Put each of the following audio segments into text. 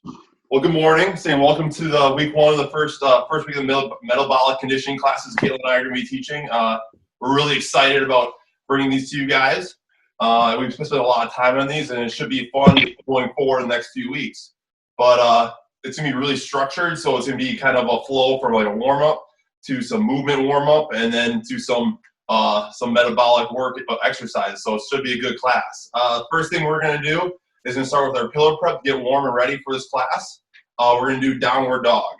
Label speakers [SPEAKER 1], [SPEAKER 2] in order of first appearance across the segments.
[SPEAKER 1] Well, good morning. Saying welcome to the week one of the first week of the metabolic conditioning classes Caitlin and I are going to be teaching. We're really excited about bringing these to you guys. We've spent a lot of time on these, and it should be fun going forward in the next few weeks. But it's going to be really structured, so it's going to be kind of a flow from like a warm-up to some movement warm-up, and then to some metabolic work exercises. So it should be a good class. First thing we're going to do is going to start with our pillar prep, get warm and ready for this class. We're going to do downward dog.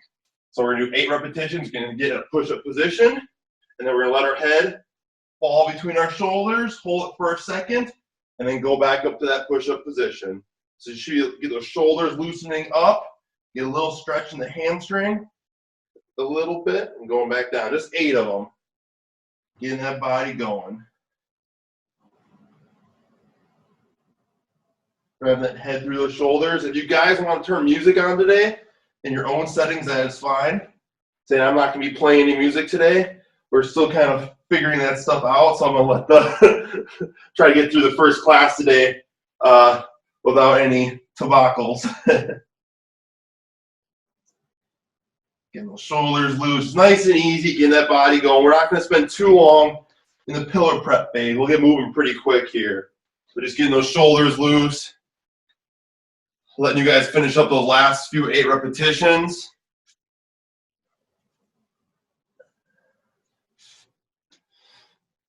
[SPEAKER 1] So we're going to do 8 repetitions. We're going to get in a push-up position, and then we're going to let our head fall between our shoulders, hold it for a second, and then go back up to that push-up position. So you should get those shoulders loosening up, get a little stretch in the hamstring, a little bit, and going back down. Just 8 of them. Getting that body going. Grab that head through those shoulders. If you guys want to turn music on today in your own settings, that is fine. Saying I'm not going to be playing any music today. We're still kind of figuring that stuff out, so I'm going to let try to get through the first class today without any tobacco's. Getting those shoulders loose, nice and easy, getting that body going. We're not going to spend too long in the pillar prep phase. We'll get moving pretty quick here. So just getting those shoulders loose. Letting you guys finish up those last few 8 repetitions.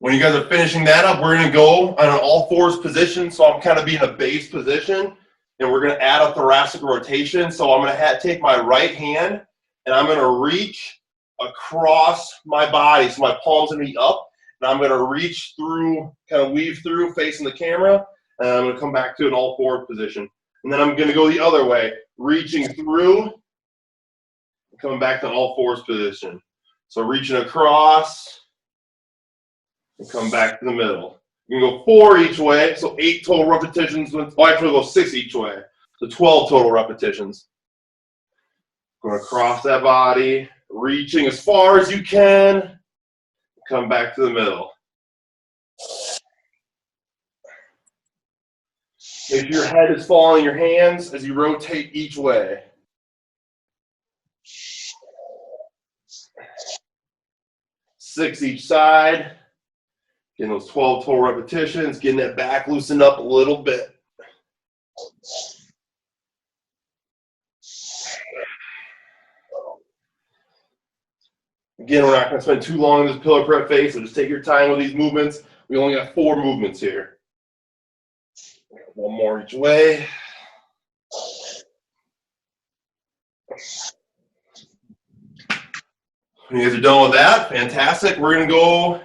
[SPEAKER 1] When you guys are finishing that up, we're going to go on an all-fours position. So I'm kind of being a base position, and we're going to add a thoracic rotation. So I'm going to take my right hand, and I'm going to reach across my body. So my palm's going to be up, and I'm going to reach through, kind of weave through, facing the camera, and I'm going to come back to an all-fours position. And then I'm going to go the other way, reaching through, coming back to an all-fours position. So reaching across, and come back to the middle. You can go 4 each way, so 8 total repetitions. Well, actually, we'll go 6 each way, so 12 total repetitions. Going across that body, reaching as far as you can, come back to the middle. Make sure your head is falling in your hands as you rotate each way. Six each side. Getting those 12 total repetitions, getting that back loosened up a little bit. Again, we're not going to spend too long in this pillar prep phase, so just take your time with these movements. We only got 4 movements here. One more each way. When you guys are done with that, fantastic. We're going to go,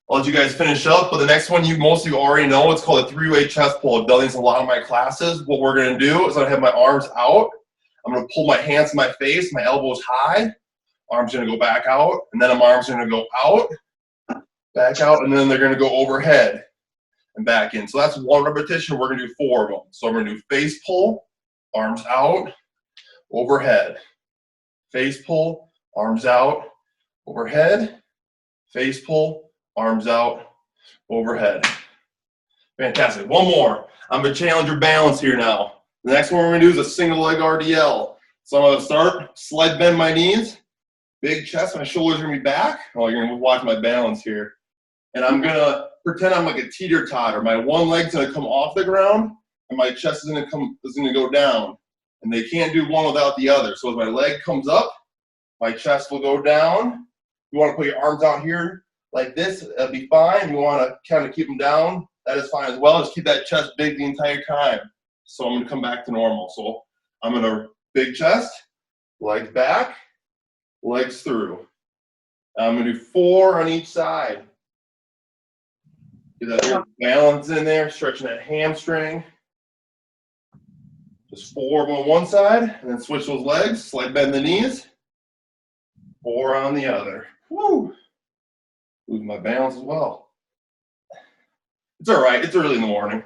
[SPEAKER 1] I'll let you guys finish up, but the next one most of you already know, it's called a 3-way chest pull. I've done this in a lot of my classes. What we're going to do is I'm going to have my arms out. I'm going to pull my hands to my face, my elbows high. Arms are going to go back out, and then my arms are going to go out, back out, and then they're going to go overhead and back in. So that's 1 repetition. We're going to do 4 of them. So I'm going to do face pull, arms out, overhead. Face pull, arms out, overhead. Face pull, arms out, overhead. Fantastic. 1 more. I'm going to challenge your balance here now. The next one we're going to do is a single leg RDL. So I'm going to start, sled bend my knees, big chest, my shoulders are going to be back. Oh, you're going to watch my balance here. And I'm going to pretend I'm like a teeter-totter. My one leg's going to come off the ground, and my chest is going to go down. And they can't do one without the other. So as my leg comes up, my chest will go down. You want to put your arms out here like this, that'd be fine. You want to kind of keep them down, that is fine as well. Just keep that chest big the entire time. So I'm going to come back to normal. So I'm going to big chest, legs back, legs through. I'm going to do 4 on each side. Get that balance in there, stretching that hamstring. Just 4 on one side, and then switch those legs, slide bend the knees. 4 on the other. Woo! Losing my balance as well. It's all right. It's early in the morning.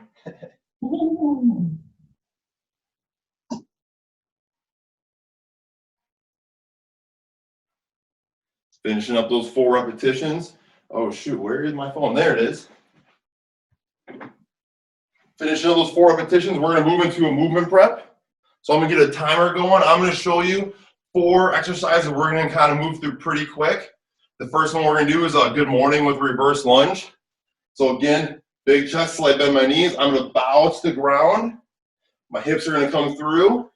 [SPEAKER 1] Finishing up those 4 repetitions. Oh, shoot. Where is my phone? There it is. Finishing up those 4 repetitions, we're going to move into a movement prep. So I'm gonna get a timer going. I'm gonna show you 4 exercises we're gonna kind of move through pretty quick. The first one we're gonna do is a good morning with reverse lunge. So again, big chest, slight bend my knees. I'm gonna bow to the ground. My hips are gonna come through,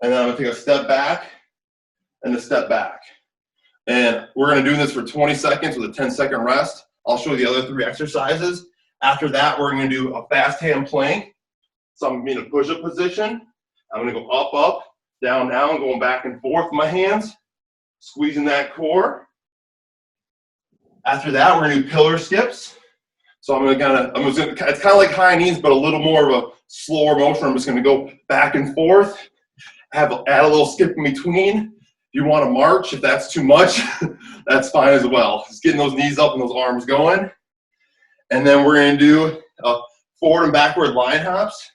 [SPEAKER 1] and then I'm gonna take a step back and a step back. And we're gonna do this for 20 seconds with a 10-second rest. I'll show you the other 3 exercises. After that, we're gonna do a fast hand plank. So I'm gonna be in a push-up position. I'm gonna go up, up, down, down, going back and forth with my hands, squeezing that core. After that, we're gonna do pillar skips. So it's kind of like high knees, but a little more of a slower motion. I'm just gonna go back and forth, add a little skip in between. If you wanna march, if that's too much, that's fine as well. Just getting those knees up and those arms going. And then we're gonna do forward and backward line hops,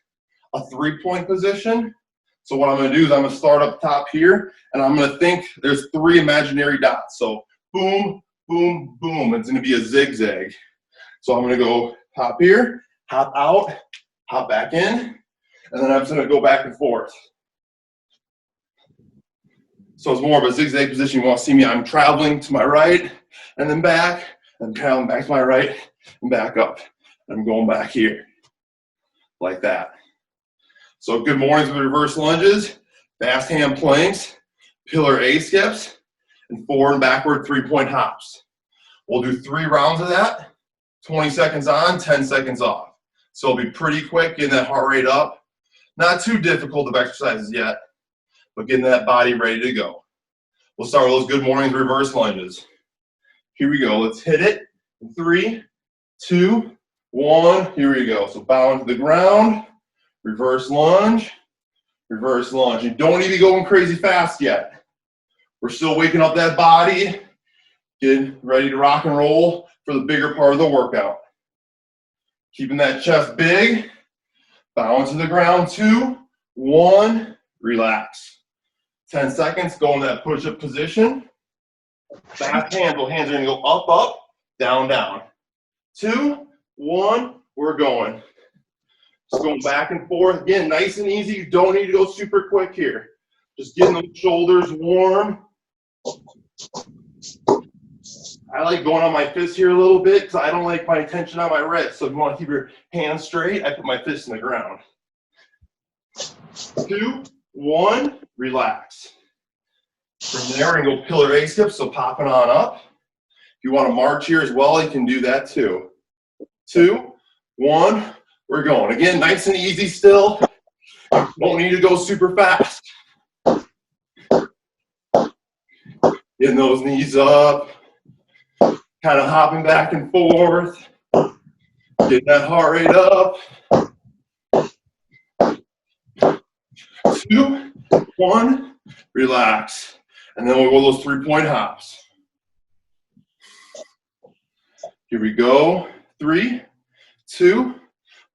[SPEAKER 1] a 3-point position. So what I'm gonna do is I'm gonna start up top here, and I'm gonna think there's 3 imaginary dots. So boom, boom, boom. It's gonna be a zigzag. So I'm gonna go hop here, hop out, hop back in, and then I'm just gonna go back and forth. So it's more of a zigzag position. You wanna see me, I'm traveling to my right, and then back, and traveling back to my right, and back up. I'm going back here, like that. So good mornings with reverse lunges, fast hand planks, pillar A skips, and forward and backward 3-point hops. We'll do 3 rounds of that, 20 seconds on, 10 seconds off. So it'll be pretty quick, getting that heart rate up. Not too difficult of exercises yet, but getting that body ready to go. We'll start with those good mornings reverse lunges. Here we go, let's hit it. 3, 2, 1, here we go. So bow to the ground. Reverse lunge, reverse lunge. You don't need to be going crazy fast yet. We're still waking up that body, getting ready to rock and roll for the bigger part of the workout. Keeping that chest big, bowing to the ground, 2, 1, relax. 10 seconds, go in that push-up position. Fast hands, well, hands are gonna go up, up, down, down. 2, 1, we're going. Just going back and forth. Again, nice and easy. You don't need to go super quick here. Just getting those shoulders warm. I like going on my fist here a little bit because I don't like my tension on my wrist. So if you want to keep your hands straight, I put my fist in the ground. 2, 1, relax. From there, we're going to go pillar A skips, so popping on up. If you want to march here as well, you can do that too. 2, 1, we're going. Again, nice and easy still. Don't need to go super fast. Getting those knees up. Kind of hopping back and forth. Getting that heart rate up. 2, 1, relax. And then we'll go those 3-point hops. Here we go. 3, 2,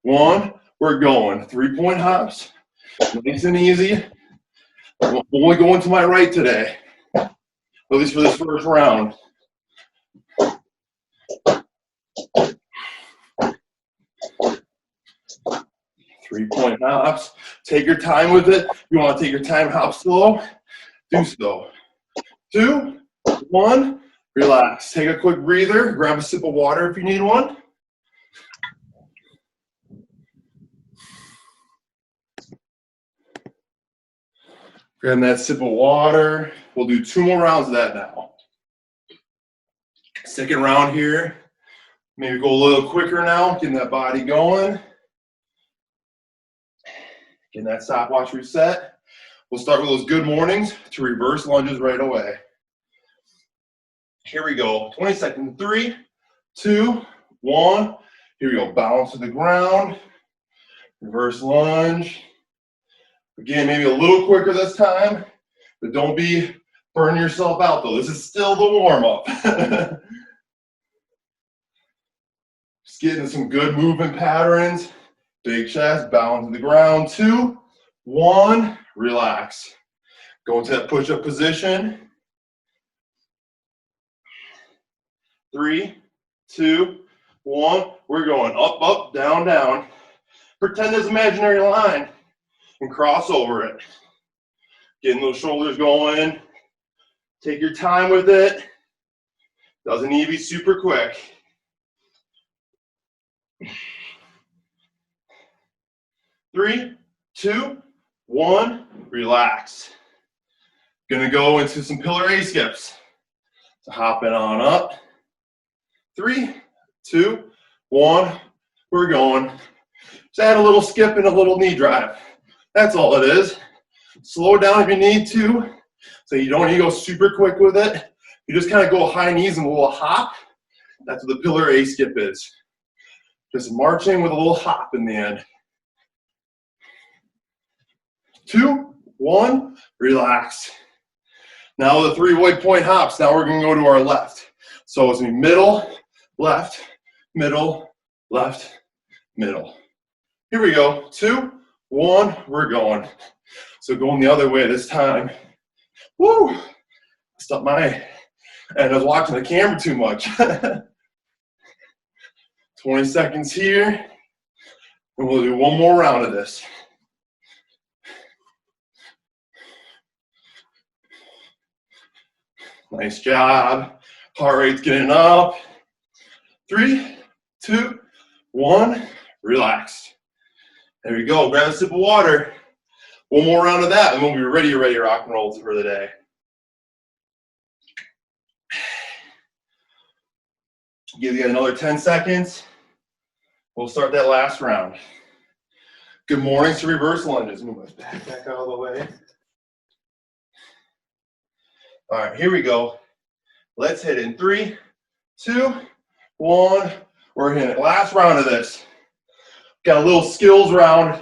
[SPEAKER 1] 1, we're going. 3-point hops, nice and easy. I'm only going to my right today, at least for this first round. Three-point hops. Take your time with it. If you want to take your time, hop slow, do so. 2, 1, relax. Take a quick breather. Grab a sip of water if you need one. Grab that sip of water. We'll do 2 more rounds of that now. Second round here. Maybe go a little quicker now, getting that body going. Getting that stopwatch reset. We'll start with those good mornings to reverse lunges right away. Here we go. 20 seconds. 3, 2, 1. Here we go. Bounce to the ground. Reverse lunge. Again, maybe a little quicker this time, but don't be burning yourself out though. This is still the warm-up. Just getting some good movement patterns. Big chest, bow to the ground. 2, 1, relax. Go into that push-up position. 3, 2, 1. We're going up, up, down, down. Pretend there's an imaginary line. and cross over it. Getting those shoulders going. Take your time with it. Doesn't need to be super quick. 3, 2, 1, relax. Gonna go into some pillar A skips. So hop it on up. 3, 2, 1, we're going. Just add a little skip and a little knee drive. That's all it is. Slow it down if you need to. So you don't need to go super quick with it. You just kind of go high knees and a little hop. That's what the pillar A skip is. Just marching with a little hop in the end. 2, 1, relax. Now the 3 waypoint hops. Now we're going to go to our left. So it's going to be middle, left, middle, left, middle. Here we go. 2, 1, we're going. So going the other way this time. Woo! Stuck my, and I was watching the camera too much. 20 seconds here. And we'll do one more round of this. Nice job. Heart rate's getting up. 3, 2, 1, relax. There we go. Grab a sip of water. One more round of that, and we'll be ready to rock and roll for the day. Give you guys another 10 seconds. We'll start that last round. Good morning to reverse lunges. Move my back out of the way. All right, here we go. Let's hit it in 3, 2, 1. We're hitting it. Last round of this. Got a little skills round.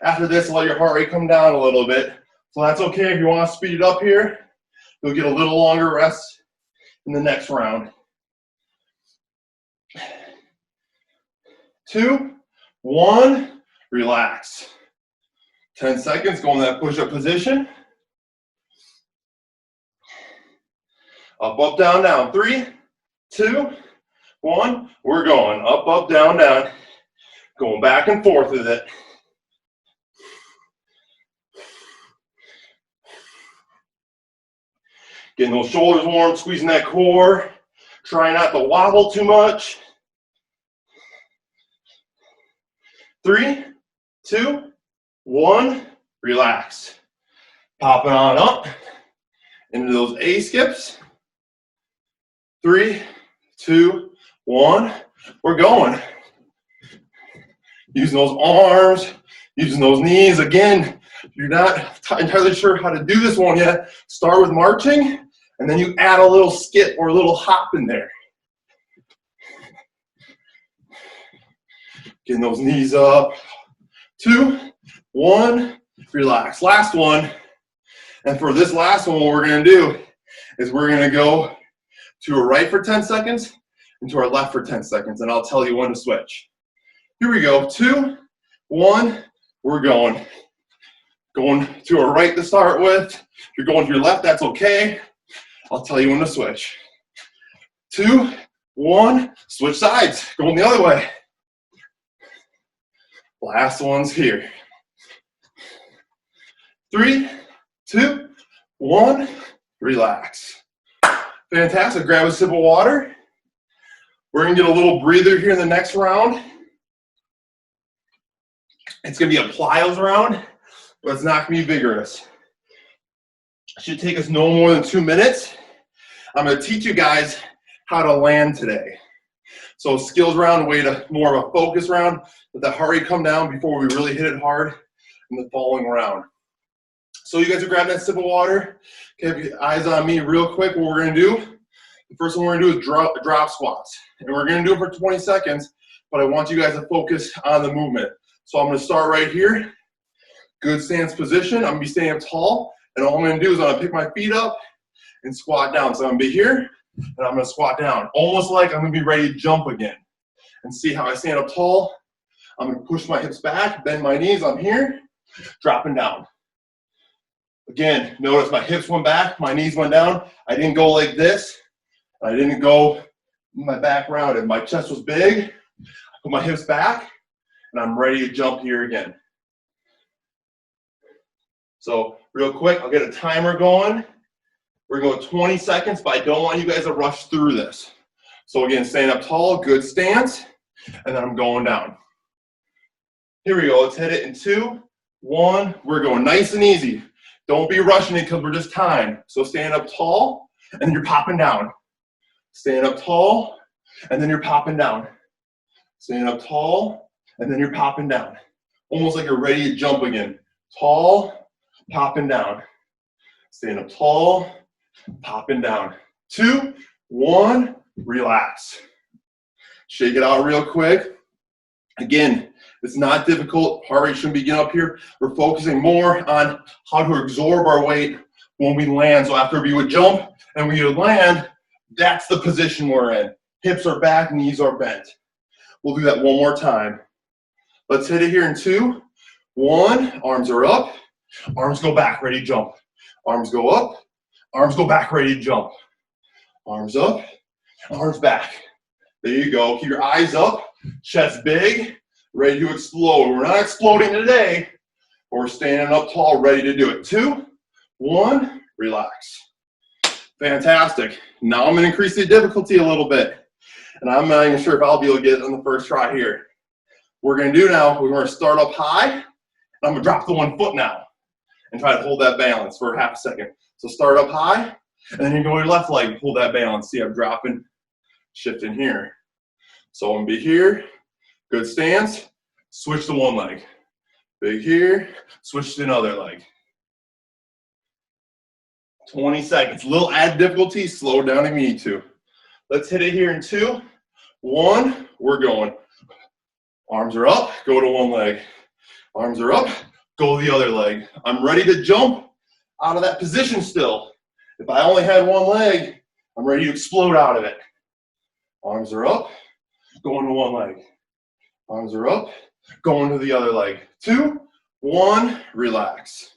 [SPEAKER 1] After this, let your heart rate come down a little bit. So that's okay if you want to speed it up here. You'll get a little longer rest in the next round. 2, 1, relax. 10 seconds, go in that push-up position. Up, up, down, down. 3, 2, 1, we're going. Up, up, down, down. Going back and forth with it. Getting those shoulders warm, squeezing that core. Try not to wobble too much. 3, 2, 1, relax. Popping on up into those A skips. 3, 2, 1, we're going. Using those arms, using those knees. Again, if you're not entirely sure how to do this one yet, start with marching, and then you add a little skip or a little hop in there. Getting those knees up. 2, 1, relax. Last one. And for this last one, what we're going to do is we're going to go to our right for 10 seconds and to our left for 10 seconds, and I'll tell you when to switch. Here we go. 2, 1, we're going. Going to our right to start with. If you're going to your left, that's okay. I'll tell you when to switch. 2, 1, switch sides. Going the other way. Last one's here. 3, 2, 1, relax. Fantastic. Grab a sip of water. We're going to get a little breather here in the next round. It's going to be a plyos round, but it's not going to be vigorous. It should take us no more than 2 minutes. I'm going to teach you guys how to land today. So skills round, way to more of a focus round. Let the heart rate come down before we really hit it hard in the following round. So you guys are grabbing that sip of water. Okay, have your eyes on me real quick. What we're going to do, the first one we're going to do is drop squats. And we're going to do it for 20 seconds, but I want you guys to focus on the movement. So I'm going to start right here. Good stance position. I'm going to be staying up tall. And all I'm going to do is I'm going to pick my feet up and squat down. So I'm going to be here, and I'm going to squat down. Almost like I'm going to be ready to jump again. And see how I stand up tall. I'm going to push my hips back, bend my knees. I'm here, dropping down. Again, notice my hips went back, my knees went down. I didn't go like this. I didn't go my back rounded. My chest was big. I put my hips back, and I'm ready to jump here again. So real quick, I'll get a timer going. We're going to go 20 seconds, but I don't want you guys to rush through this. So again, staying up tall, good stance, and then I'm going down. Here we go, let's hit it in 2, 1. We're going nice and easy. Don't be rushing it because we're just timed. So stand up tall, and then you're popping down. Stand up tall, and then you're popping down. Stand up tall, and then you're popping down. Almost like you're ready to jump again. Tall, popping down. Stand up tall, popping down. 2, 1, relax. Shake it out real quick. Again, it's not difficult. Heart rate shouldn't be getting up here. We're focusing more on how to absorb our weight when we land. So after we would jump and we would land, that's the position we're in. Hips are back, knees are bent. We'll do that one more time. Let's hit it here in 2, 1. Arms are up. Arms go back, ready to jump. Arms go up. Arms go back, ready to jump. Arms up. Arms back. There you go. Keep your eyes up. Chest big. Ready to explode. We're not exploding today, but we're standing up tall, ready to do it. 2, 1, relax. Fantastic. Now I'm going to increase the difficulty a little bit. And I'm not even sure if I'll be able to get it on the first try here. We're going to do now, we're going to start up high. And I'm going to drop the 1 foot now and try to hold that balance for half a second. So start up high, and then you go to your left leg, hold that balance. See, I'm dropping, shifting here. So I'm going to be here. Good stance, switch to 1 leg. Big here, switch to another leg. 20 seconds. Little add difficulty, slow down if you need to. Let's hit it here in 2, 1. We're going. Arms are up, go to 1 leg. Arms are up, go to the other leg. I'm ready to jump out of that position still. If I only had 1 leg, I'm ready to explode out of it. Arms are up, going to 1 leg. Arms are up, going to the other leg. 2, 1, relax.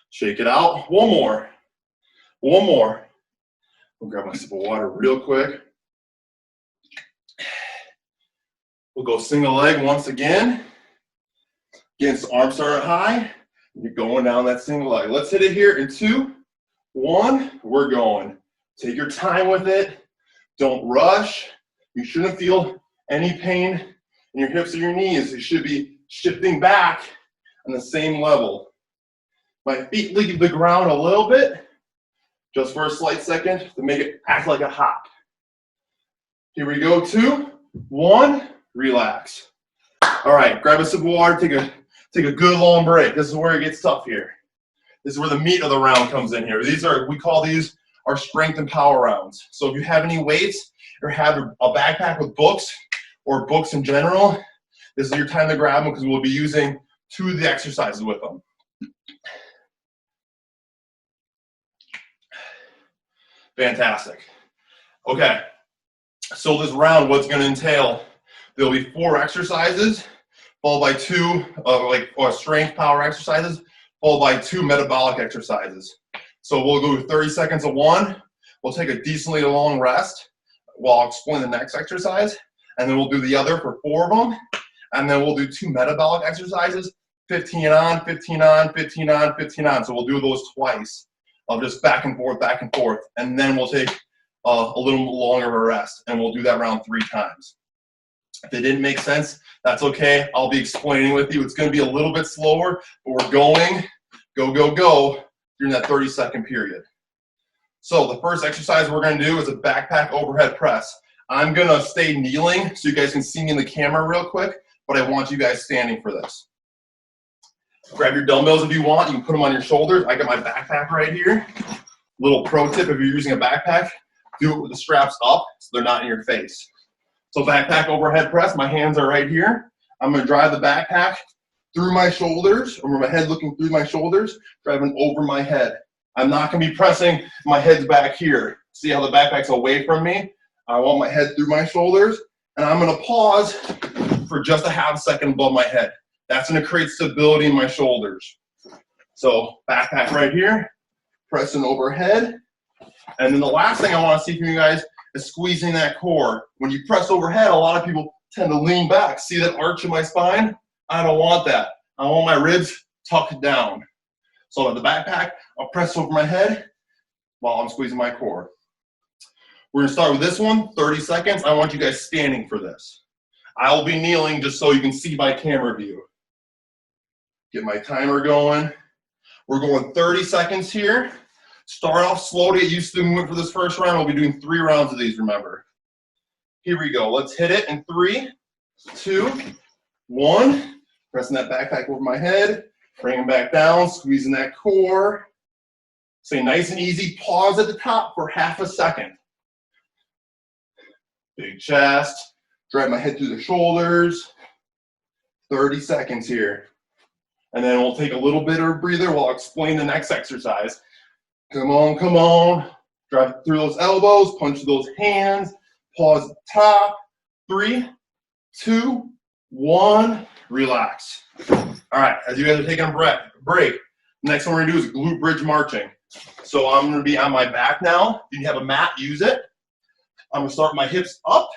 [SPEAKER 1] Shake it out. 1 more. 1 more. I'll grab my sip of water real quick. We'll go single leg once again. Again, so arms start high. You're going down that single leg. Let's hit it here in 2, 1. We're going. Take your time with it. Don't rush. You shouldn't feel any pain in your hips or your knees. You should be shifting back on the same level. My feet leave the ground a little bit, just for a slight second, to make it act like a hop. Here we go, 2, 1, relax. All right, grab a sip of water, take a good long break. This is where it gets tough here. This is where the meat of the round comes in here. We call these our strength and power rounds. So if you have any weights or have a backpack with books or books in general, this is your time to grab them because we'll be using 2 of the exercises with them. Fantastic. Okay, so this round, what's going to entail? There'll be 4 exercises, followed by 2 strength power exercises, followed by 2 metabolic exercises. So we'll go 30 seconds of 1. We'll take a decently long rest while I explain the next exercise, and then we'll do the other for 4 of them, and then we'll do 2 metabolic exercises, 15 on, 15 on, 15 on, 15 on. So we'll do those twice. Of just back and forth, and then we'll take a little longer of a rest, and we'll do that round 3 times. If it didn't make sense, that's okay. I'll be explaining with you. It's going to be a little bit slower, but we're going, go during that 30-second period. So the first exercise we're going to do is a backpack overhead press. I'm going to stay kneeling so you guys can see me in the camera real quick, but I want you guys standing for this. Grab your dumbbells if you want. You can put them on your shoulders. I got my backpack right here. Little pro tip, if you're using a backpack, do it with the straps up so they're not in your face. So backpack overhead press, my hands are right here. I'm going to drive the backpack through my shoulders, or my head looking through my shoulders, driving over my head. I'm not going to be pressing, my head's back here. See how the backpack's away from me? I want my head through my shoulders, and I'm going to pause for just a half second above my head. That's going to create stability in my shoulders. So backpack right here, pressing overhead. And then the last thing I want to see from you guys is squeezing that core. When you press overhead, a lot of people tend to lean back. See that arch in my spine? I don't want that. I want my ribs tucked down. So the backpack, I'll press over my head while I'm squeezing my core. We're gonna start with this one, 30 seconds. I want you guys standing for this. I'll be kneeling just so you can see my camera view. Get my timer going. We're going 30 seconds here. Start off slow to get used to the movement for this first round. We'll be doing 3 rounds of these, remember. Here we go. Let's hit it in 3, 2, 1. Pressing that backpack over my head. Bringing back down, squeezing that core. Stay nice and easy. Pause at the top for half a second. Big chest. Drive my head through the shoulders. 30 seconds here. And then we'll take a little bit of a breather while I explain the next exercise. Come on, come on. Drive through those elbows, punch those hands. Pause at the top. 3, 2, 1. Relax. All right, as you guys are taking a break, next one we're gonna do is glute bridge marching. So I'm gonna be on my back now. If you have a mat, use it. I'm gonna start my hips up,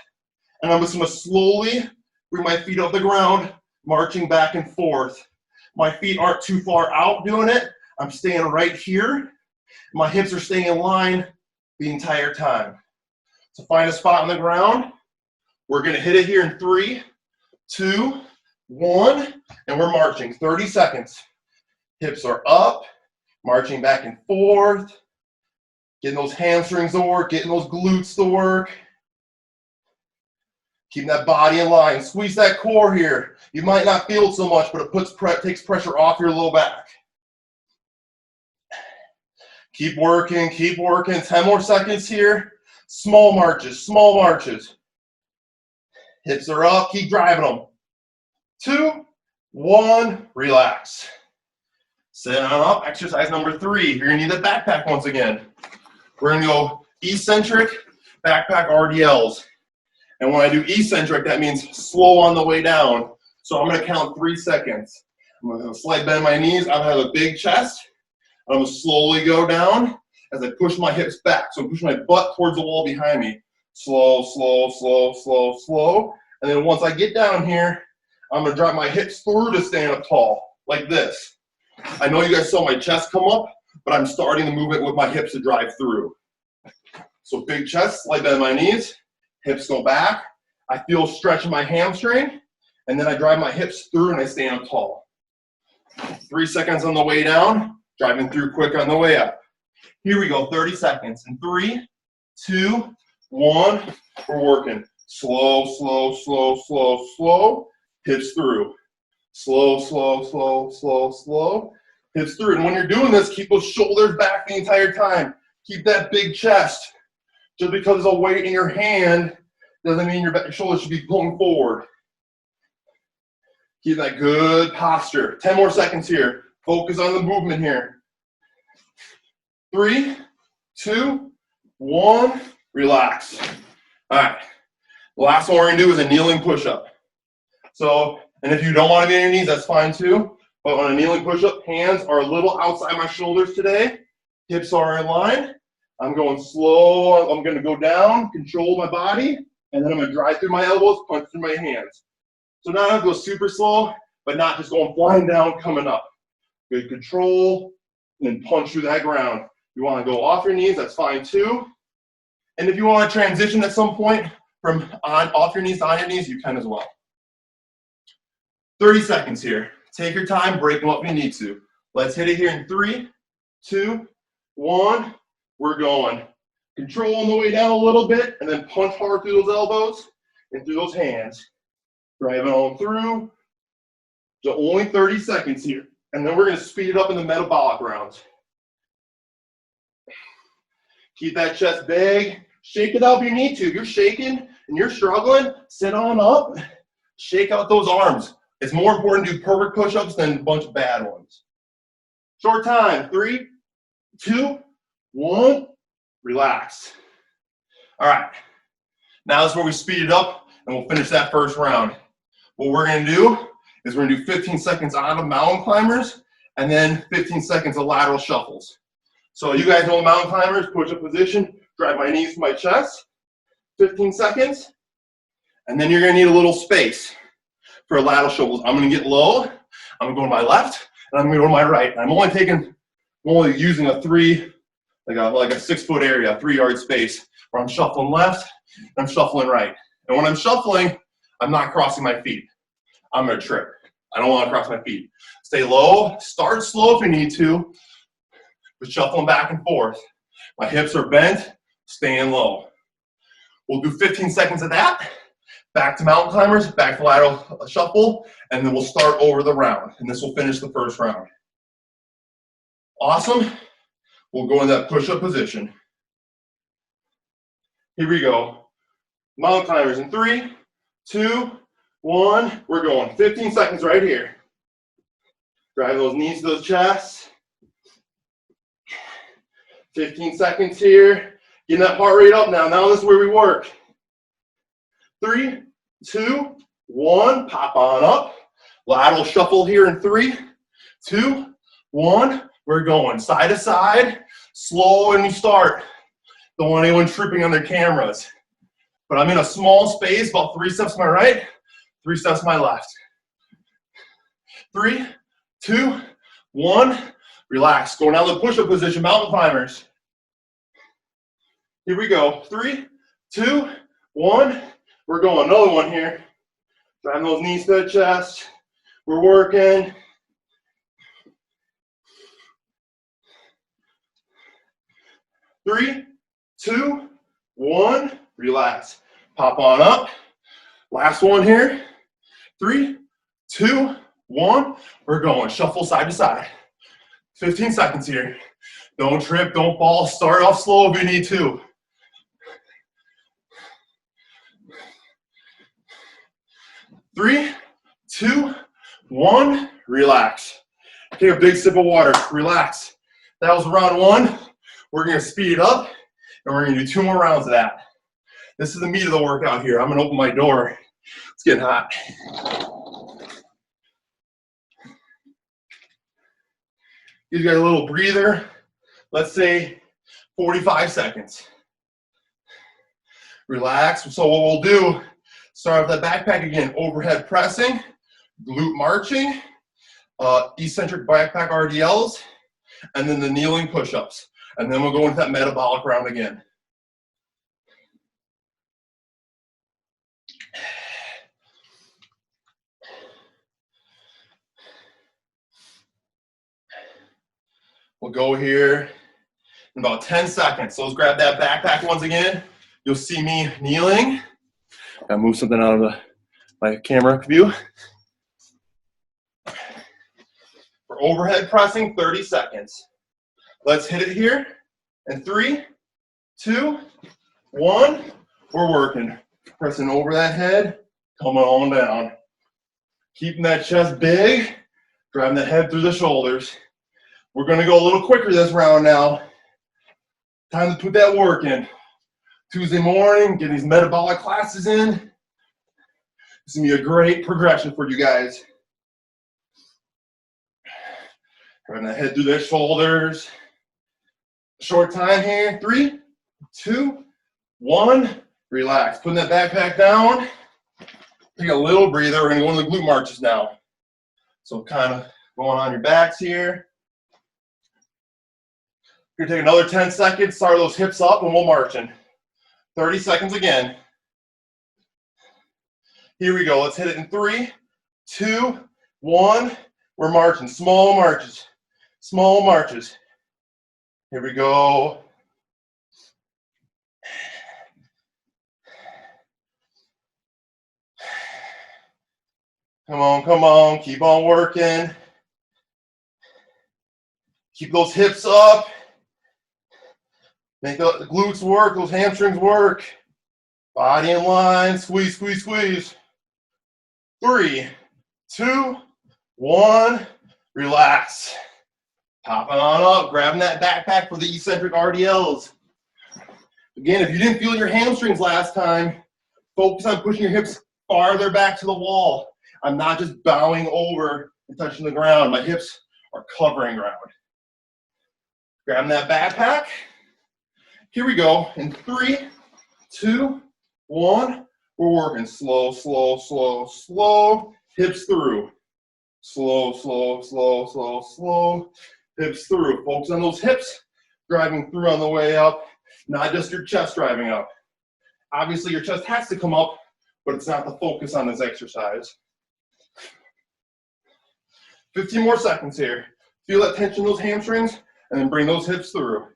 [SPEAKER 1] and I'm just gonna slowly bring my feet off the ground, marching back and forth. My feet aren't too far out doing it. I'm staying right here. My hips are staying in line the entire time. So find a spot on the ground. We're gonna hit it here in 3, 2, 1, and we're marching 30 seconds. Hips are up, marching back and forth, getting those hamstrings to work, getting those glutes to work. Keeping that body in line. Squeeze that core here. You might not feel it so much, but it takes pressure off your low back. Keep working, keep working. 10 more seconds here. Small marches, small marches. Hips are up, keep driving them. 2, 1, relax. Sit on up, exercise number 3. You're gonna need that backpack once again. We're gonna go eccentric, backpack RDLs. And when I do eccentric, that means slow on the way down. So I'm gonna count 3 seconds. I'm gonna slight bend my knees, I'm gonna have a big chest. I'm gonna slowly go down as I push my hips back. So I'm pushing my butt towards the wall behind me. Slow, slow, slow, slow, slow. And then once I get down here, I'm gonna drop my hips through to stand up tall, like this. I know you guys saw my chest come up, but I'm starting the movement with my hips to drive through. So big chest, slight bend my knees, hips go back. I feel stretch in my hamstring, and then I drive my hips through and I stand up tall. 3 seconds on the way down, driving through quick on the way up. Here we go, 30 seconds. In 3, 2, 1, we're working. Slow, slow, slow, slow, slow. Hips through. Slow, slow, slow, slow, slow. Hips through. And when you're doing this, keep those shoulders back the entire time. Keep that big chest. Just because there's a weight in your hand doesn't mean your shoulders should be pulling forward. Keep that good posture. 10 more seconds here. Focus on the movement here. 3, 2, 1, relax. All right. The last one we're gonna do is a kneeling push-up. So, and if you don't want to be on your knees, that's fine too. But on a kneeling push-up, hands are a little outside my shoulders today. Hips are in line. I'm going slow. I'm gonna go down, control my body, and then I'm gonna drive through my elbows, punch through my hands. So now I go super slow, but not just going flying down, coming up. Good control, and then punch through that ground. You want to go off your knees, that's fine too. And if you want to transition at some point from off your knees to on your knees, you can as well. 30 seconds here. Take your time, break them up if you need to. Let's hit it here in 3, 2, 1. We're going. Control on the way down a little bit, and then punch hard through those elbows and through those hands. Driving on through. So only 30 seconds here. And then we're going to speed it up in the metabolic rounds. Keep that chest big. Shake it out if you need to. If you're shaking and you're struggling, sit on up. Shake out those arms. It's more important to do perfect push-ups than a bunch of bad ones. Short time. 3, 2, 1. Relax. All right. Now this is where we speed it up and we'll finish that first round. What we're going to do is we're going to do 15 seconds on of mountain climbers and then 15 seconds of lateral shuffles. So you guys know the mountain climbers, push-up position, drive my knees to my chest, 15 seconds, and then you're going to need a little space for lateral shuffles. I'm going to get low, I'm going to go to my left, and I'm going to go to my right. I'm only taking I'm only using a like a 6 foot area, 3-yard space, where I'm shuffling left and I'm shuffling right. And when I'm shuffling, I'm not crossing my feet. I'm gonna trip. I don't wanna cross my feet. Stay low, start slow if you need to, but shuffling back and forth. My hips are bent, staying low. We'll do 15 seconds of that. Back to mountain climbers, back to lateral shuffle, and then we'll start over the round. And this will finish the first round. Awesome. We'll go in that push-up position. Here we go. Mountain climbers in 3, 2, 1. We're going. 15 seconds right here. Drive those knees to the chest. 15 seconds here. Getting that heart rate up now. Now this is where we work. 3, 2, 1. Pop on up. Lateral shuffle here in 3, 2, 1. We're going side to side. Slow when we start. Don't want anyone tripping on their cameras. But I'm in a small space, about 3 steps to my right, 3 steps to my left. 3, 2, 1. Relax. Going down to the push-up position, mountain climbers. Here we go. 3, 2, 1. We're going. Another one here. Driving those knees to the chest. We're working. 3, 2, 1. Relax. Pop on up. Last one here. 3, 2, 1. We're going. Shuffle side to side. 15 seconds here. Don't trip, don't fall. Start off slow if you need to. Three, 2, 1. Relax. Take a big sip of water. Relax. That was round 1. We're going to speed it up, and we're going to do 2 more rounds of that. This is the meat of the workout here. I'm going to open my door. It's getting hot. Give you guys a little breather. Let's say 45 seconds. Relax. So what we'll do, start with that backpack again. Overhead pressing, glute marching, eccentric backpack RDLs, and then the kneeling push-ups. And then we'll go into that metabolic round again. We'll go here in about 10 seconds. So let's grab that backpack once again. You'll see me kneeling. I'll move something out of my camera view. For overhead pressing, 30 seconds. Let's hit it here. In 3, 2, 1. We're working. Pressing over that head, coming on down. Keeping that chest big, driving the head through the shoulders. We're going to go a little quicker this round now. Time to put that work in. Tuesday morning, get these metabolic classes in. It's going to be a great progression for you guys. Driving the head through the shoulders. Short time here. 3, 2, 1. Relax. Putting that backpack down. Take a little breather. We're going to go into the glute marches now. So kind of going on your backs here. You're going to take another 10 seconds, start those hips up, and we'll march in. 30 seconds again. Here we go. Let's hit it in 3, 2, 1. We're marching. Small marches. Small marches. Here we go. Come on, come on. Keep on working. Keep those hips up. Make the glutes work, those hamstrings work. Body in line, squeeze, squeeze, squeeze. 3, 2, 1. Relax. Popping on up, grabbing that backpack for the eccentric RDLs. Again, if you didn't feel your hamstrings last time, focus on pushing your hips farther back to the wall. I'm not just bowing over and touching the ground. My hips are covering ground. Grabbing that backpack. Here we go. In 3, 2, 1. We're working slow, slow, slow, slow. Hips through. Slow, slow, slow, slow, slow. Hips through. Focus on those hips driving through on the way up, not just your chest driving up. Obviously, your chest has to come up, but it's not the focus on this exercise. 15 more seconds here. Feel that tension in those hamstrings, and then bring those hips through.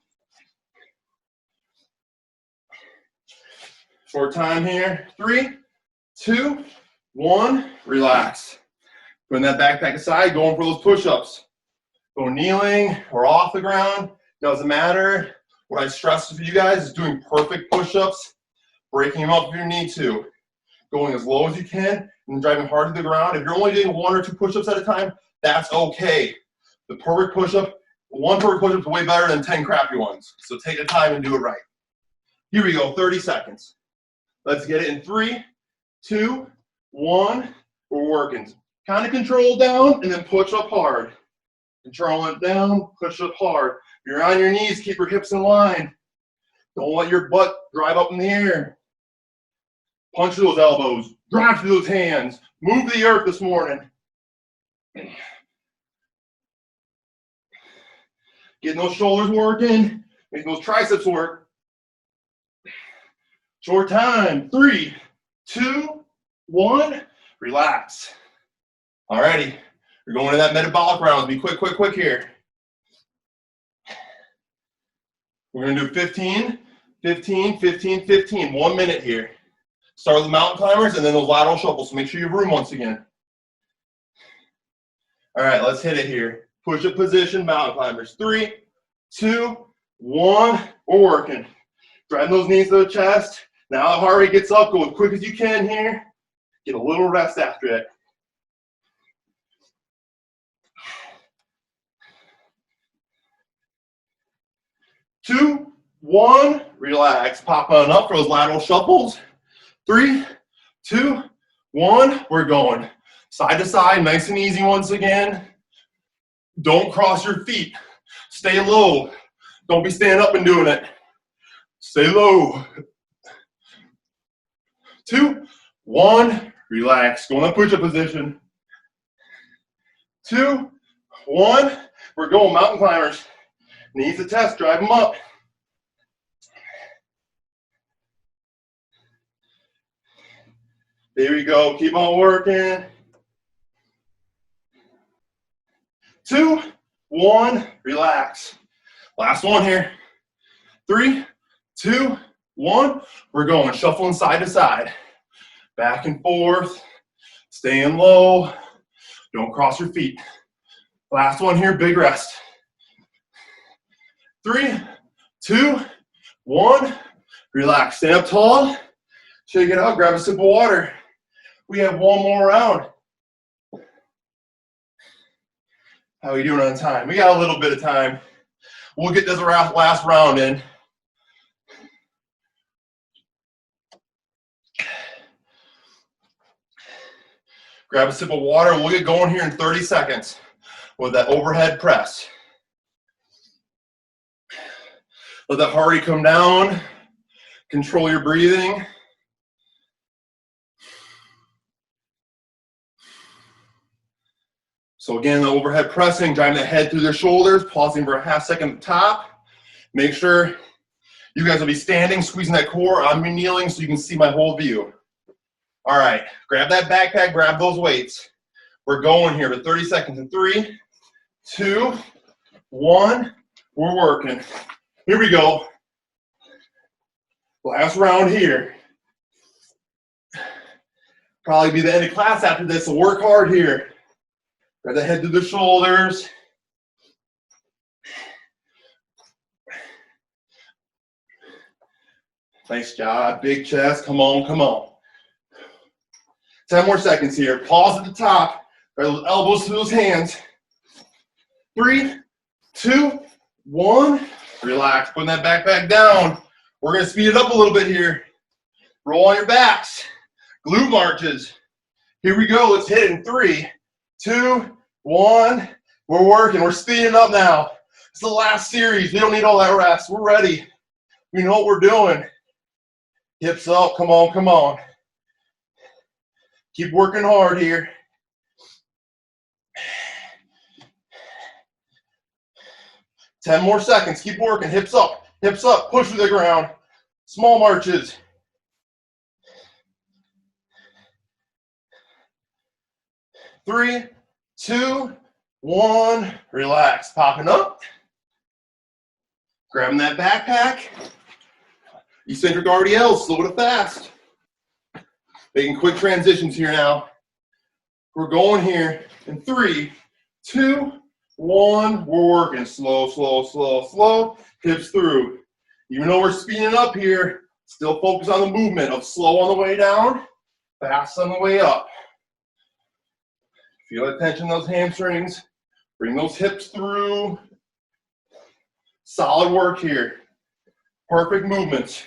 [SPEAKER 1] Short time here. 3, 2, 1. Relax. Putting that backpack aside, going for those push-ups. Go kneeling or off the ground. Doesn't matter. What I stress for you guys is doing perfect push-ups, breaking them up if you need to. Going as low as you can and driving hard to the ground. If you're only doing 1 or 2 push-ups at a time, that's okay. The perfect push-up, 1 perfect push-up is way better than 10 crappy ones. So take the time and do it right. Here we go, 30 seconds. Let's get it in 3, 2, 1. We're working. Kind of control down and then push up hard. Control it down, push up hard. If you're on your knees, keep your hips in line. Don't let your butt drive up in the air. Punch those elbows, drive through those hands. Move the earth this morning. Getting those shoulders working, making those triceps work. Short time, 3, 2, 1, relax. Alrighty, we're going to that metabolic round. Be quick, quick, quick here. We're gonna do 15, 15, 15, 15, 1 minute here. Start with the mountain climbers and then those lateral shuffles, so make sure you have room once again. All right, let's hit it here. Push-up position, mountain climbers. 3, 2, 1, we're working. Driving those knees to the chest. Now the heart rate gets up, go as quick as you can here. Get a little rest after it. Two, 1, relax. Pop on up for those lateral shuffles. 3, 2, 1, we're going. Side to side, nice and easy once again. Don't cross your feet. Stay low. Don't be standing up and doing it. Stay low. 2, 1, relax. Go in the push-up position. 2, 1, we're going mountain climbers. Knees to test, drive them up. There we go, keep on working. 2, 1, relax. Last one here. 3, 2, 1, we're going. Shuffling side to side. Back and forth, staying low. Don't cross your feet. Last one here, big rest. 3, 2, 1, relax. Stand up tall, shake it out, grab a sip of water. We have 1 more round. How are we doing on time? We got a little bit of time. We'll get this last round in. Grab a sip of water. We'll get going here in 30 seconds with that overhead press. Let that heart rate come down. Control your breathing. So again, the overhead pressing, driving the head through the shoulders, pausing for a half second at the top. Make sure you guys will be standing, squeezing that core. I'm kneeling so you can see my whole view. All right, grab that backpack, grab those weights. We're going here for 30 seconds in 3, 2, 1, we're working. Here we go. Last round here. Probably be the end of class after this, so work hard here. Grab the head through the shoulders. Nice job, big chest, come on, come on. 10 more seconds here. Pause at the top. Grab those elbows to those hands. 3, 2, 1. Relax. Putting that backpack down. We're going to speed it up a little bit here. Roll on your backs. Glute marches. Here we go. Let's hit it in 3, 2, 1. We're working. We're speeding up now. It's the last series. We don't need all that rest. We're ready. We know what we're doing. Hips up. Come on, come on. Keep working hard here. 10 more seconds. Keep working. Hips up, push to the ground. Small marches. Three, two, one. Relax. Popping up. Grabbing that backpack. Eccentric RDL, slow to fast. Making quick transitions here now. We're going here in 3, 2, 1. We're working slow, slow, slow, slow. Hips through. Even though we're speeding up here, still focus on the movement of slow on the way down, fast on the way up. Feel that tension in those hamstrings. Bring those hips through. Solid work here. Perfect movements.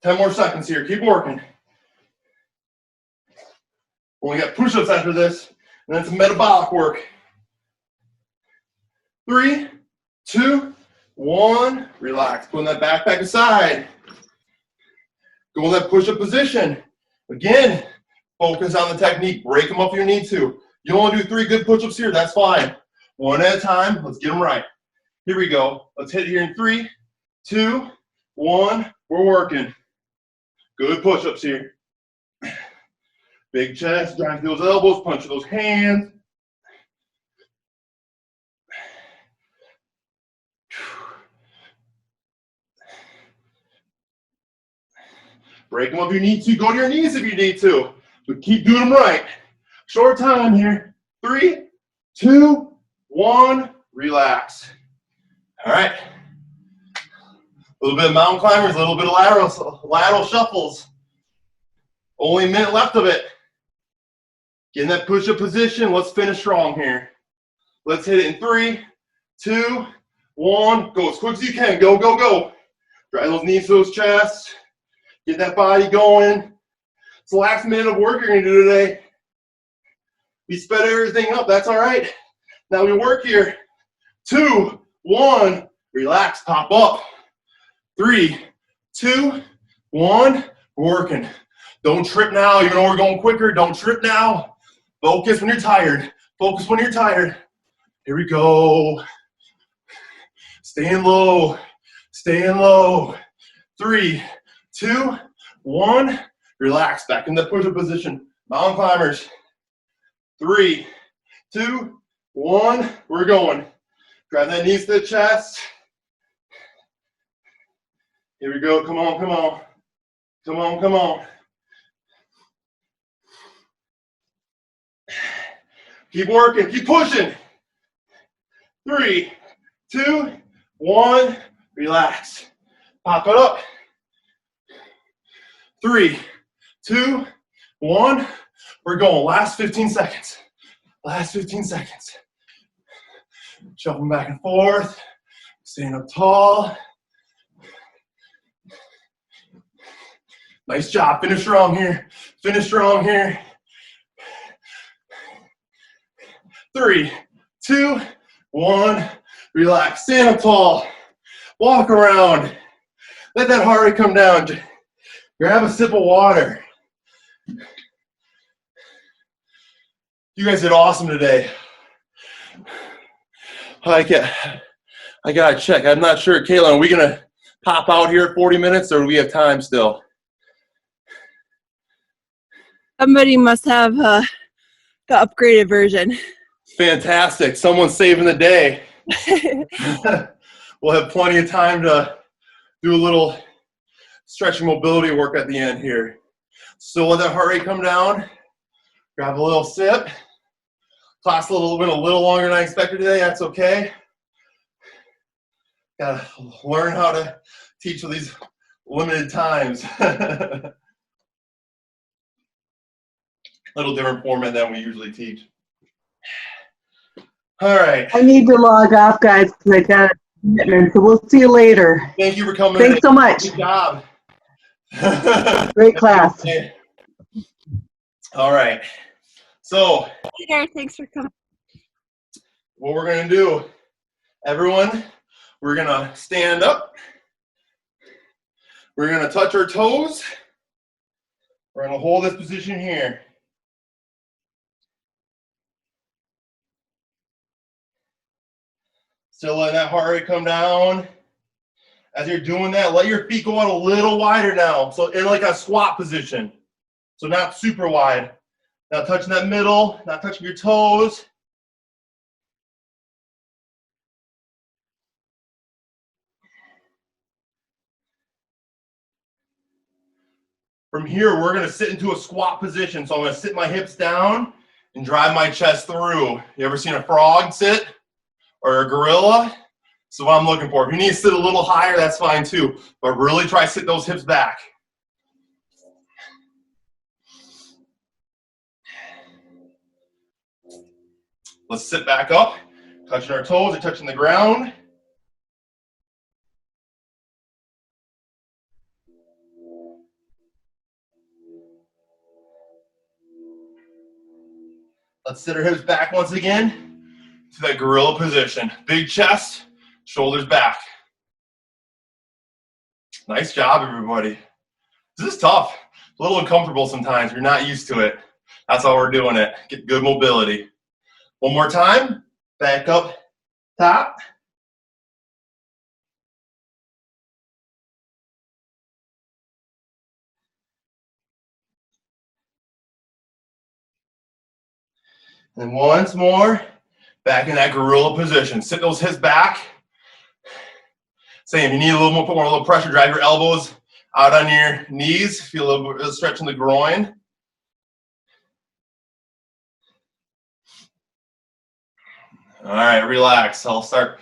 [SPEAKER 1] 10 more seconds here. Keep working. We got push-ups after this, and then some metabolic work. 3, 2, 1. Relax. Putting that backpack aside. Go in that push-up position. Again, focus on the technique. Break them up if you need to. You only do 3 good push-ups here. That's fine. One at a time. Let's get them right. Here we go. Let's hit here in 3, 2, 1. We're working. Good push-ups here. Big chest, drive through those elbows, punch through those hands. Break them up if you need to. Go to your knees if you need to. But keep doing them right. Short time here. 3, 2, 1. Relax. All right. A little bit of mountain climbers, a little bit of lateral shuffles. Only a minute left of it. Get in that push-up position. Let's finish strong here. Let's hit it in 3, 2, 1. Go as quick as you can. Go, go, go. Drive those knees to those chests. Get that body going. It's the last minute of work you're going to do today. We sped everything up. That's all right. Now we work here. 2, 1. Relax. Pop up. 3, 2, 1. We're working. Don't trip now. Even though we're going quicker, don't trip now. Focus when you're tired. Focus when you're tired. Here we go. Staying low. Staying low. 3, 2, 1. Relax. Back in the push-up position. Mountain climbers. 3, 2, 1. We're going. Drive that knees to the chest. Here we go. Come on, come on. Come on, come on. Keep working. Keep pushing. 3, 2, 1. Relax. Pop it up. 3, 2, 1. We're going. Last 15 seconds. Last 15 seconds. Shuffling back and forth. Staying up tall. Nice job. Finish strong here. Finish strong here. 3, 2, 1. Relax. Stand up tall. Walk around. Let that heart rate come down. Grab a sip of water. You guys did awesome today. I gotta check. I'm not sure. Kayla, are we gonna pop out here 40 minutes or do we have time still?
[SPEAKER 2] Somebody must have the upgraded version.
[SPEAKER 1] Fantastic. Someone's saving the day. We'll have plenty of time to do a little stretching mobility work at the end here. So let that heart rate come down. Grab a little sip. Class went a little longer than I expected today. That's okay. Gotta learn how to teach with these limited times. Little different format than we usually teach. All right.
[SPEAKER 3] I need to log off, guys, because I got a commitment. So we'll see you later.
[SPEAKER 1] Thank you for coming.
[SPEAKER 3] Thanks so much.
[SPEAKER 1] Good job.
[SPEAKER 3] Great class.
[SPEAKER 1] All right. So,
[SPEAKER 2] Peter, thanks for coming.
[SPEAKER 1] what we're going to do, everyone, we're going to stand up. We're going to touch our toes. We're going to hold this position here. Still letting that heart rate come down. As you're doing that, let your feet go out a little wider now. So in like a squat position. So not super wide. Not touching that middle, not touching your toes. From here, we're gonna sit into a squat position. So I'm gonna sit my hips down and drive my chest through. You ever seen a frog sit or a gorilla? So what I'm looking for. If you need to sit a little higher, that's fine too. But really try to sit those hips back. Let's sit back up, touching our toes or touching the ground. Let's sit our hips back once again to that gorilla position. Big chest, shoulders back. Nice job, everybody. This is tough. It's a little uncomfortable sometimes. You're not used to it. That's how we're doing it. Get good mobility. One more time. Back up, top. And once more, back in that gorilla position. Sit those hips back. Same, you need a little more, put more, a little pressure. Drive your elbows out on your knees. Feel a little bit of stretch in the groin. All right, relax. I'll stop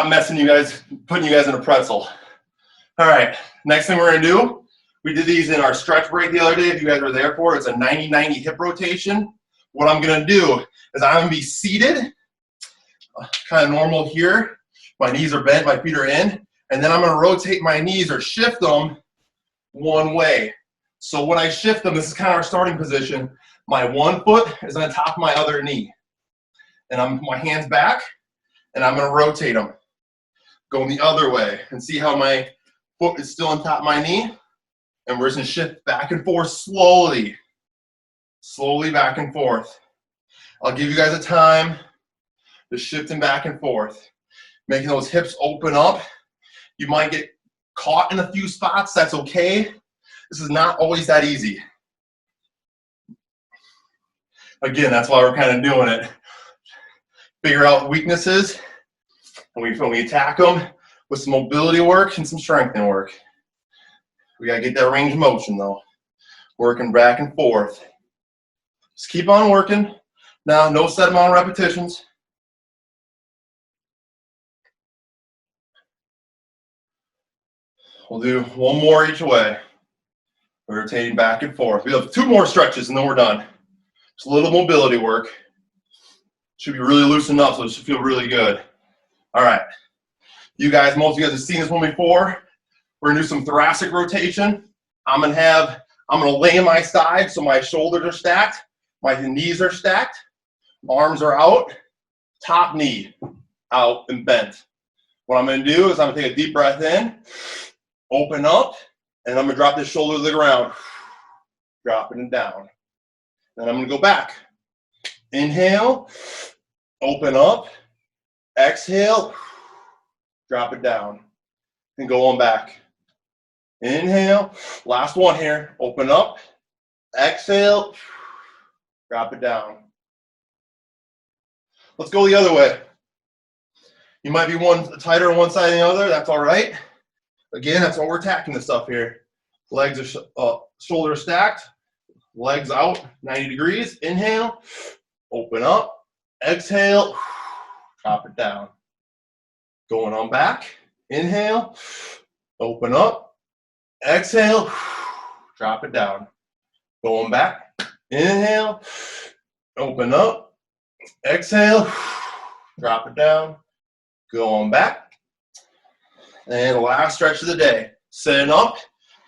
[SPEAKER 1] messing you guys, putting you guys in a pretzel. All right, next thing we're gonna do, we did these in our stretch break the other day, if you guys were there for it. It's a 90-90 hip rotation. What I'm gonna do is I'm gonna be seated, kind of normal here. My knees are bent, my feet are in, and then I'm gonna rotate my knees or shift them one way. So when I shift them, this is kind of our starting position. My one foot is on top of my other knee. And my hands back, and I'm gonna rotate them. Going the other way, and see how my foot is still on top of my knee, and we're just gonna shift back and forth slowly. Slowly back and forth. I'll give you guys a time to shifting back and forth. Making those hips open up. You might get caught in a few spots, that's okay. This is not always that easy. Again, that's why we're kind of doing it. Figure out weaknesses, and we attack them with some mobility work and some strengthening work. We gotta get that range of motion though. Working back and forth. Just keep on working. Now, no set amount of repetitions. We'll do one more each way. Rotating back and forth. We have 2 more stretches and then we're done. Just a little mobility work. Should be really loosened up, so it should feel really good. All right. Most of you guys have seen this one before. We're gonna do some thoracic rotation. I'm gonna lay on my side so my shoulders are stacked, my knees are stacked, arms are out, top knee out and bent. What I'm gonna do is I'm gonna take a deep breath in, open up, and I'm gonna drop this shoulder to the ground, dropping it down. Then I'm gonna go back. Inhale, open up, exhale, drop it down, and go on back. Inhale, last one here, open up, exhale, drop it down. Let's go the other way. You might be one tighter on one side than the other, that's all right. Again, that's why we're attacking this stuff here. Legs are shoulders stacked, legs out 90 degrees. Inhale, open up, exhale, drop it down. Going on back. Inhale, open up, exhale, drop it down. Going back. Inhale, open up, exhale, drop it down. Going back. And the last stretch of the day. Sitting up.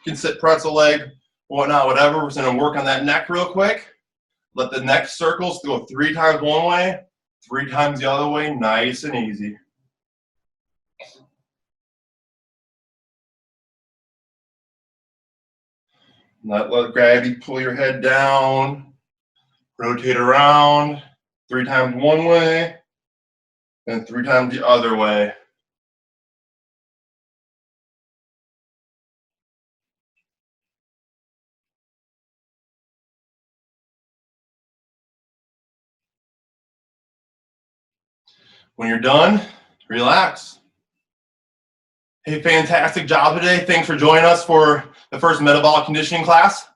[SPEAKER 1] You can sit pretzel leg, whatnot, whatever. We're just going to work on that neck real quick. Let the neck circles go 3 times one way, 3 times the other way, nice and easy. Let gravity pull your head down, rotate around, 3 times one way, And 3 times the other way. When you're done, relax. Hey, fantastic job today. Thanks for joining us for the first metabolic conditioning class.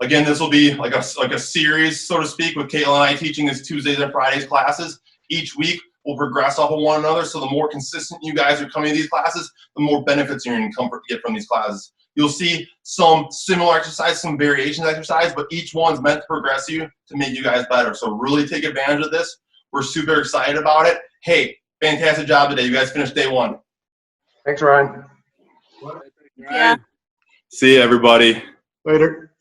[SPEAKER 1] Again, this will be like a series, so to speak, with Caitlin and I teaching this Tuesdays and Fridays classes. Each week, we'll progress off of one another. So the more consistent you guys are coming to these classes, the more benefits you're going to get from these classes. You'll see some similar exercise, some variations exercise, but each one's meant to progress you to make you guys better. So really take advantage of this. We're super excited about it. Hey, fantastic job today. You guys finished day 1.
[SPEAKER 4] Thanks, Ryan.
[SPEAKER 2] Yeah.
[SPEAKER 1] See you, everybody.
[SPEAKER 4] Later.